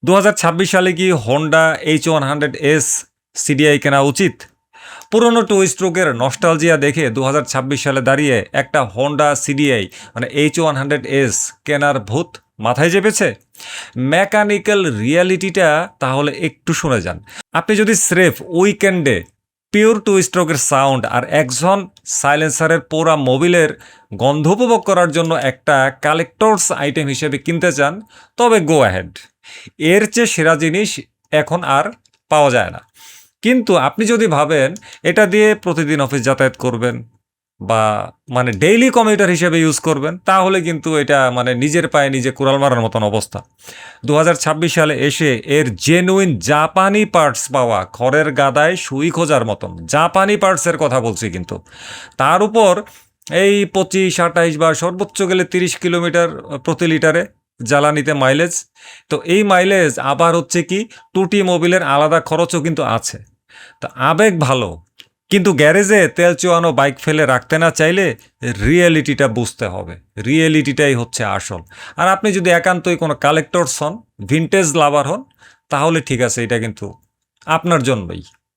2026 সালে কি Honda H100S CDI কেনা উচিত? পুরনো টু স্ট্রোকের নস্টালজিয়া দেখে 2026 সালে দাঁড়িয়ে একটা হোন্ডা সিডিআই মানে H100S কেনার ভূত মাথায় চেপেছে? মেকানিক্যাল রিয়ালিটিটা তাহলে একটু শুনে যান। আপনি যদি স্রেফ উইকেন্ডে পিওর টু স্ট্রোকের সাউন্ড আর একজন সাইলেন্সারের পোড়া মোবিলের গন্ধ উপভোগ করার জন্য একটা কালেক্টরস আইটেম হিসেবে কিনতে চান, তবে গো অ্যাহেড। এর চেয়ে সেরা জিনিস এখন আর পাওয়া যায় না। কিন্তু আপনি যদি ভাবেন এটা দিয়ে প্রতিদিন অফিস যাতায়াত করবেন বা মানে ডেইলি কমিউটার হিসেবে ইউজ করবেন, তাহলে কিন্তু এটা মানে নিজের পায়ে নিজে কুড়াল মারার মতন অবস্থা। 2026 সালে এসে এর জেনুইন জাপানি পার্টস পাওয়া খড়ের গাদায় সুই খোঁজার মতন জাপানি পার্টসের কথা বলছি। কিন্তু তার উপর এই 25-28 বা সর্বোচ্চ গেলে 30 কিলোমিটার প্রতি লিটারে জ্বালানিতে মাইলেজ। তো এই মাইলেজ আবার হচ্ছে কি, টুটি মোবিলের আলাদা খরচও কিন্তু আছে। তা আবেগ ভালো, কিন্তু গ্যারেজে তেল চুয়ানো বাইক ফেলে রাখতে না চাইলে রিয়েলিটিটা বুঝতে হবে। রিয়েলিটিটাই হচ্ছে আসল। আর আপনি যদি একান্তই কোনো কালেক্টরস হন, ভিনটেজ লাভার হন, তাহলে ঠিক আছে, এটা কিন্তু আপনার জন্যই।